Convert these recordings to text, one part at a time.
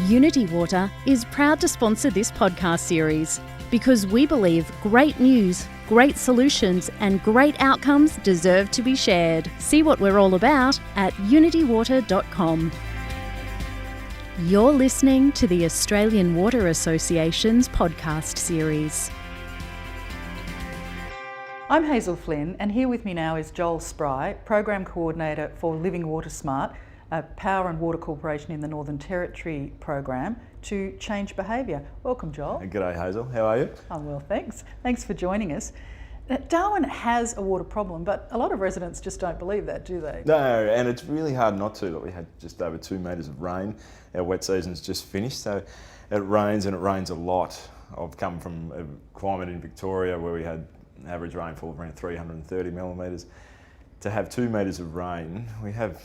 Unity Water is proud to sponsor this podcast series because we believe great news, great solutions and great outcomes deserve to be shared. See what we're all about at unitywater.com. You're listening to the Australian Water Association's podcast series. I'm Hazel Flynn, and here with me now is Joel Spry, Program Coordinator for Living Water Smart, a Power and Water Corporation in the Northern Territory program to change behaviour. Welcome, Joel. G'day, Hazel. How are you? I'm well, thanks. Thanks for joining us. Darwin has a water problem, but a lot of residents just don't believe that, do they? No, and it's really hard not to. We had just over 2 metres of rain. Our wet season's just finished, so it rains and it rains a lot. I've come from a climate in Victoria where we had average rainfall of around 330 millimetres. To have 2 metres of rain, we had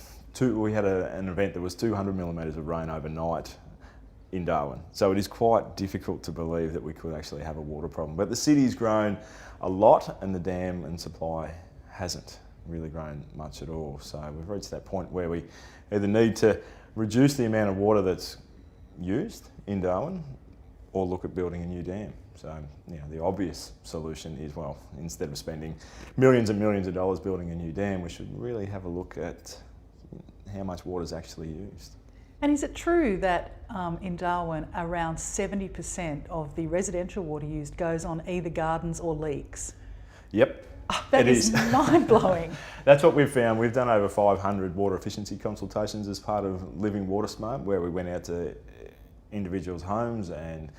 an event that was 200 millimetres of rain overnight in Darwin. So it is quite difficult to believe that we could actually have a water problem. But the city's grown a lot and the dam and supply hasn't really grown much at all. So we've reached that point where we either need to reduce the amount of water that's used in Darwin or look at building a new dam. So, the obvious solution is, well, instead of spending millions and millions of dollars building a new dam, we should really have a look at how much water is actually used. And is it true that in Darwin around 70% of the residential water used goes on either gardens or leaks? Yep. That is mind-blowing. That's what we've found. We've done over 500 water efficiency consultations as part of Living Water Smart, where we went out to individuals' homes and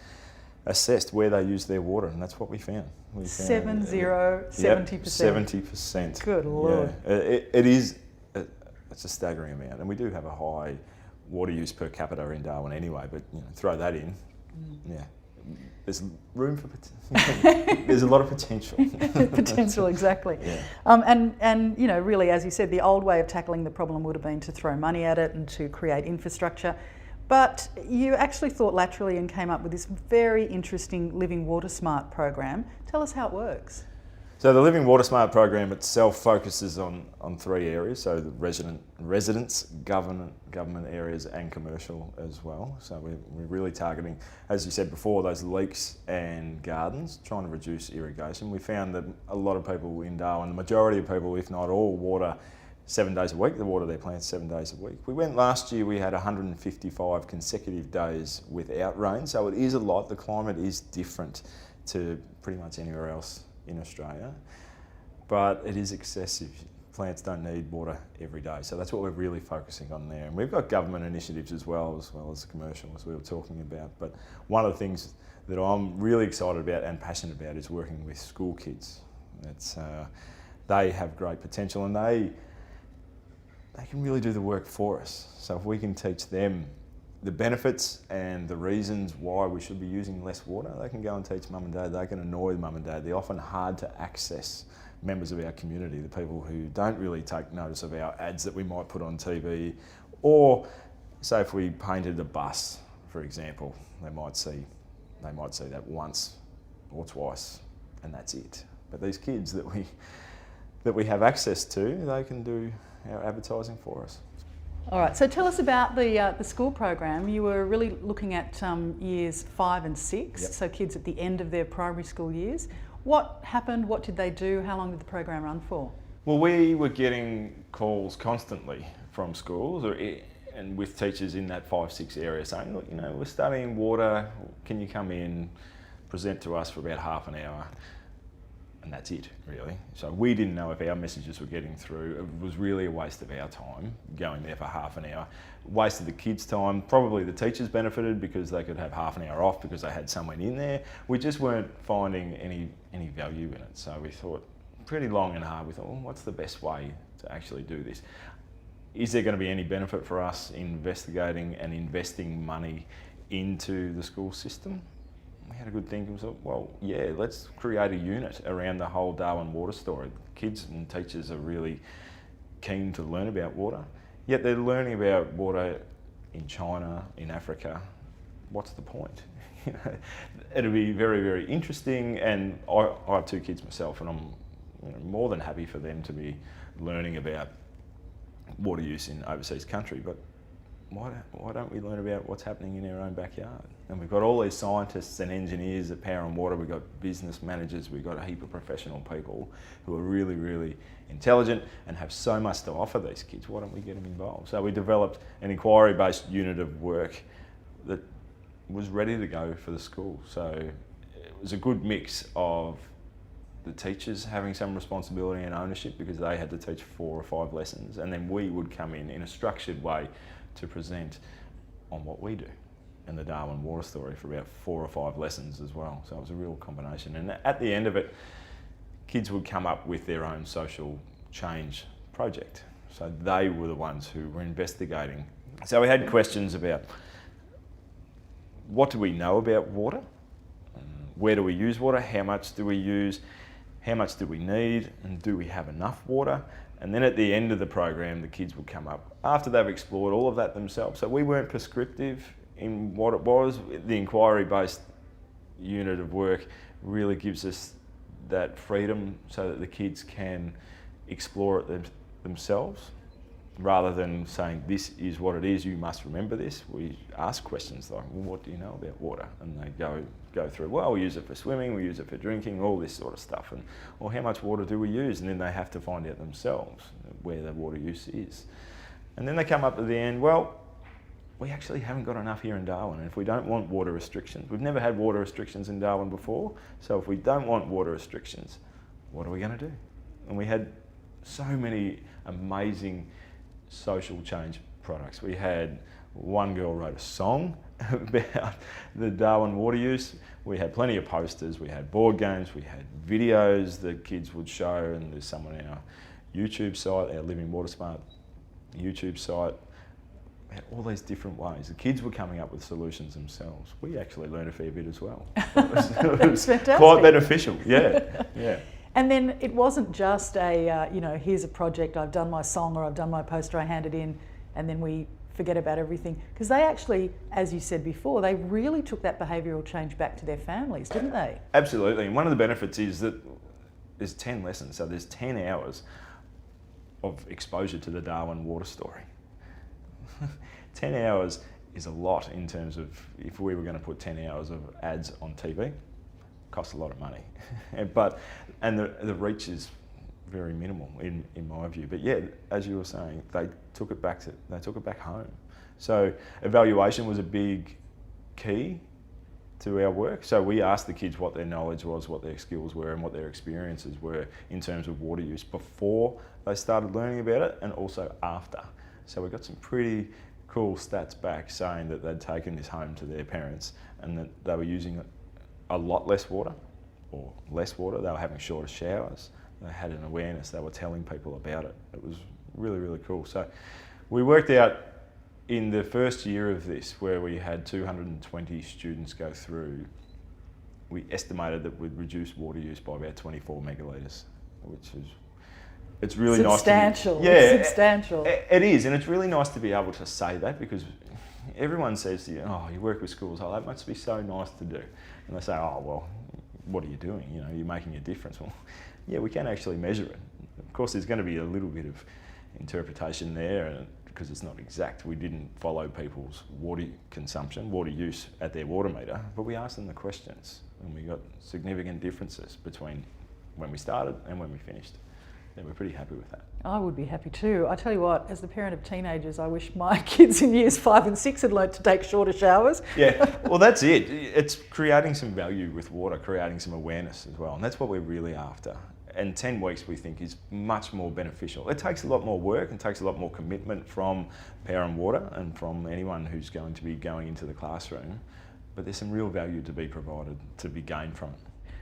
assessed where they use their water, and that's what we found. 70%. 70%. Good Lord. Yeah. It's a staggering amount, and we do have a high water use per capita in Darwin anyway, but throw that in, there's room for there's a lot of potential. Potential, exactly. Yeah. And really, as you said, the old way of tackling the problem would have been to throw money at it and to create infrastructure. But you actually thought laterally and came up with this very interesting Living Water Smart program. Tell us how it works. So the Living Water Smart program itself focuses on 3 areas, so the residents, government areas and commercial as well. So we're really targeting, as you said before, those leaks and gardens, trying to reduce irrigation. We found that a lot of people in Darwin, the majority of people, if not all, water 7 days a week. They water their plants 7 days a week. We went last year, we had 155 consecutive days without rain, so it is a lot. The climate is different to pretty much anywhere else in Australia, but it is excessive. Plants don't need water every day, so that's what we're really focusing on there. And we've got government initiatives as well as commercial, as we were talking about. But one of the things that I'm really excited about and passionate about is working with school kids. They have great potential, and they can really do the work for us. So if we can teach them the benefits and the reasons why we should be using less water, they can go and teach mum and dad. They can annoy mum and dad. They're often hard to access members of our community, the people who don't really take notice of our ads that we might put on TV. Or say if we painted a bus, for example, they might see that once or twice and that's it. But these kids that we have access to, they can do our advertising for us. All right, so tell us about the school program. You were really looking at years 5 and 6, Yep. So kids at the end of their primary school years. What happened? What did they do? How long did the program run for? Well, we were getting calls constantly from schools and with teachers in that 5-6 area saying, look, we're studying water, can you come in, present to us for about half an hour? And that's it, really. So we didn't know if our messages were getting through. It was really a waste of our time going there for half an hour. Wasted the kids' time. Probably the teachers benefited because they could have half an hour off because they had someone in there. We just weren't finding any value in it. So we thought, pretty long and hard, we thought, well, what's the best way to actually do this? Is there going to be any benefit for us investigating and investing money into the school system? We had a good think and thought, well, yeah, let's create a unit around the whole Darwin water story. Kids and teachers are really keen to learn about water, yet they're learning about water in China, in Africa. What's the point? It'll be very, very interesting, and I have 2 kids myself, and I'm more than happy for them to be learning about water use in overseas country, but why don't we learn about what's happening in our own backyard? And we've got all these scientists and engineers at Power and Water, we've got business managers, we've got a heap of professional people who are really, really intelligent and have so much to offer these kids. Why don't we get them involved? So we developed an inquiry-based unit of work that was ready to go for the school. So it was a good mix of the teachers having some responsibility and ownership because they had to teach 4 or 5 lessons, and then we would come in a structured way to present on what we do and the Darwin water story for about 4 or 5 lessons as well. So it was a real combination. And at the end of it, kids would come up with their own social change project. So they were the ones who were investigating. So we had questions about what do we know about water? Where do we use water? How much do we use? How much do we need? And do we have enough water? And then at the end of the program, the kids would come up after they've explored all of that themselves. So we weren't prescriptive in what it was. The inquiry-based unit of work really gives us that freedom so that the kids can explore it themselves. Rather than saying, this is what it is, you must remember this, we ask questions like, well, what do you know about water? And they go through, well, we use it for swimming, we use it for drinking, all this sort of stuff. And, well, how much water do we use? And then they have to find out themselves where the water use is. And then they come up to the end, well, we actually haven't got enough here in Darwin. And if we don't want water restrictions, we've never had water restrictions in Darwin before, so if we don't want water restrictions, what are we going to do? And we had so many amazing social change products. We had one girl wrote a song about the Darwin water use. We had plenty of posters, we had board games, we had videos that kids would show, and there's some on our YouTube site, our Living Water Smart YouTube site. We had all these different ways. The kids were coming up with solutions themselves. We actually learned a fair bit as well. It was quite beneficial, yeah. And then it wasn't just a, here's a project, I've done my song or I've done my poster, I hand it in, and then we forget about everything. Because they actually, as you said before, they really took that behavioural change back to their families, didn't they? Absolutely. And one of the benefits is that there's 10 lessons, so there's 10 hours of exposure to the Darwin water story. 10 hours is a lot in terms of, if we were going to put 10 hours of ads on TV, costs a lot of money. And the reach is very minimal in my view. But yeah, as you were saying, they took it back home. So evaluation was a big key to our work. So we asked the kids what their knowledge was, what their skills were, and what their experiences were in terms of water use before they started learning about it, and also after. So we got some pretty cool stats back saying that they'd taken this home to their parents and that they were using a lot less water, or less water. They were having shorter showers. They had an awareness. They were telling people about it. It was really, really cool. So we worked out in the first year of this, where we had 220 students go through, we estimated that we'd reduce water use by about 24 megalitres, which is, it's really substantial. Nice to be, it's substantial. It is, and it's really nice to be able to say that, because everyone says to you, oh, you work with schools, oh, that must be so nice to do. And they say, oh, well, what are you doing? You're making a difference. Well, yeah, we can actually measure it. Of course, there's going to be a little bit of interpretation there, because it's not exact. We didn't follow people's water consumption, water use at their water meter, but we asked them the questions, and we got significant differences between when we started and when we finished. Yeah, we're pretty happy with that. I would be happy too. I tell you what, as the parent of teenagers, I wish my kids in years 5 and 6 had learnt to take shorter showers. Yeah, well, that's it. It's creating some value with water, creating some awareness as well, and that's what we're really after. And 10 weeks, we think, is much more beneficial. It takes a lot more work and takes a lot more commitment from Power and Water and from anyone who's going to be going into the classroom, but there's some real value to be provided, to be gained from it.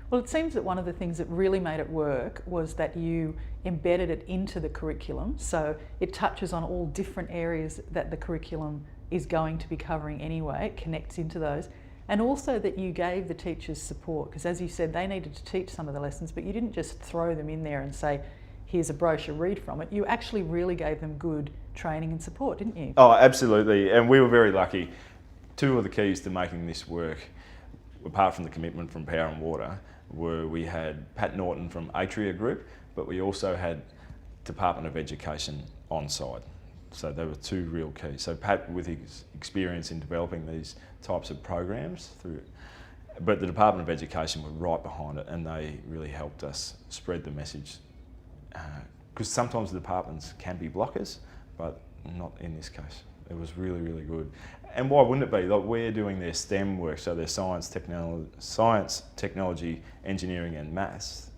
Well, it seems that one of the things that really made it work was that you embedded it into the curriculum, so it touches on all different areas that the curriculum is going to be covering anyway. It connects into those. And also that you gave the teachers support, because as you said, they needed to teach some of the lessons, but you didn't just throw them in there and say, here's a brochure, read from it. You actually really gave them good training and support, didn't you? Oh, absolutely. And we were very lucky. 2 of the keys to making this work, apart from the commitment from Power and Water, were we had Pat Norton from Atria Group, but we also had Department of Education on side. So they were two real keys. So Pat, with his experience in developing these types of programs but the Department of Education were right behind it, and they really helped us spread the message. Because sometimes the departments can be blockers, but not in this case. It was really, really good. And why wouldn't it be? Like, we're doing their STEM work, so their science, technology, engineering and maths.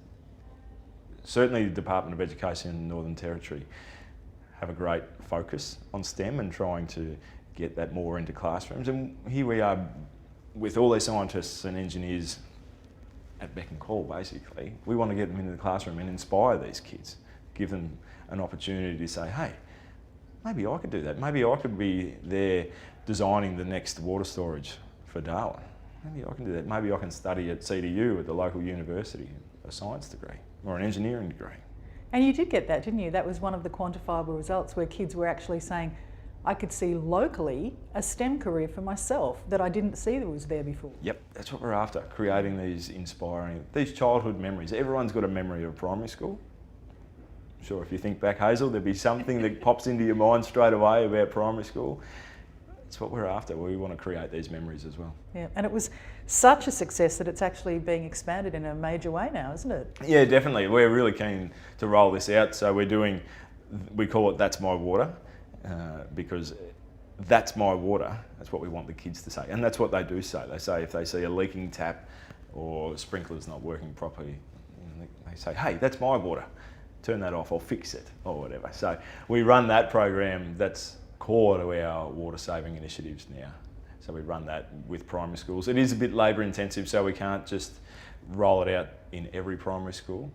Certainly the Department of Education in the Northern Territory have a great focus on STEM and trying to get that more into classrooms. And here we are with all these scientists and engineers at beck and call, basically. We want to get them into the classroom and inspire these kids, give them an opportunity to say, hey, maybe I could do that. Maybe I could be there designing the next water storage for Darwin. Maybe I can do that. Maybe I can study at CDU at the local university, a science degree or an engineering degree. And you did get that, didn't you? That was one of the quantifiable results where kids were actually saying, I could see locally a STEM career for myself that I didn't see that was there before. Yep, that's what we're after, creating these inspiring, these childhood memories. Everyone's got a memory of primary school. I'm sure if you think back, Hazel, there'd be something that pops into your mind straight away about primary school. That's what we're after. We want to create these memories as well. Yeah, and it was such a success that it's actually being expanded in a major way now, isn't it? Yeah, definitely. We're really keen to roll this out. So we call it That's My Water, because that's my water. That's what we want the kids to say. And that's what they do say. They say if they see a leaking tap or sprinklers not working properly, they say, hey, that's my water. Turn that off or fix it or whatever. So we run that program that's core to our water saving initiatives now. So we run that with primary schools. It is a bit labour intensive, so we can't just roll it out in every primary school,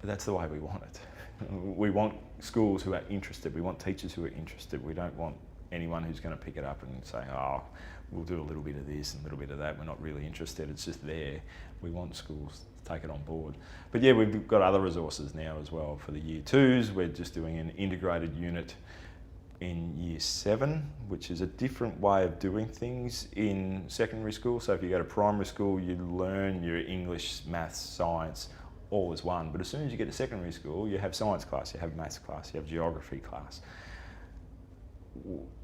but that's the way we want it. We want schools who are interested. We want teachers who are interested. We don't want anyone who's going to pick it up and say, oh, we'll do a little bit of this and a little bit of that. We're not really interested. It's just there. We want schools to take it on board. But yeah, we've got other resources now as well for the year twos. We're just doing an integrated unit in year 7, which is a different way of doing things in secondary school. So if you go to primary school, you learn your English, maths, science, all as one. But as soon as you get to secondary school, you have science class, you have maths class, you have geography class.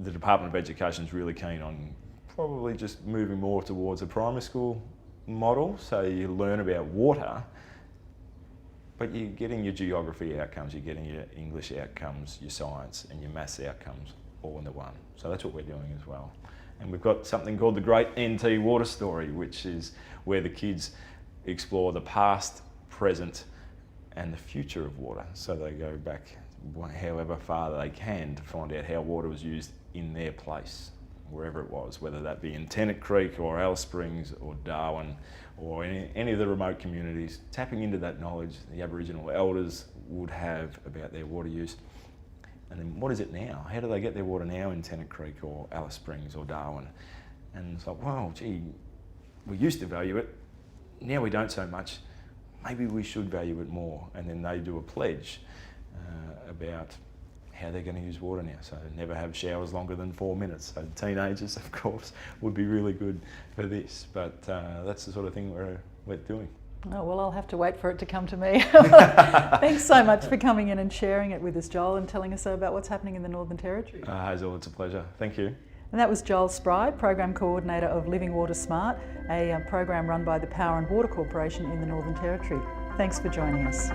The Department of Education is really keen on probably just moving more towards a primary school model. So you learn about water, but you're getting your geography outcomes, you're getting your English outcomes, your science and your maths outcomes all into one. So that's what we're doing as well. And we've got something called the Great NT Water Story, which is where the kids explore the past, present and the future of water. So they go back however far they can to find out how water was used in their place, wherever it was, whether that be in Tennant Creek or Alice Springs or Darwin or any of the remote communities. Tapping into that knowledge the Aboriginal elders would have about their water use. And then what is it now? How do they get their water now in Tennant Creek or Alice Springs or Darwin? And it's like, wow, gee, we used to value it, now we don't so much. Maybe we should value it more. And then they do a pledge about how they're going to use water now. So never have showers longer than 4 minutes. So teenagers, of course, would be really good for this. But that's the sort of thing we're doing. Oh, well, I'll have to wait for it to come to me. Thanks so much for coming in and sharing it with us, Joel, and telling us about what's happening in the Northern Territory. Hazel, it's a pleasure. Thank you. And that was Joel Spry, Program Coordinator of Living Water Smart, a program run by the Power and Water Corporation in the Northern Territory. Thanks for joining us.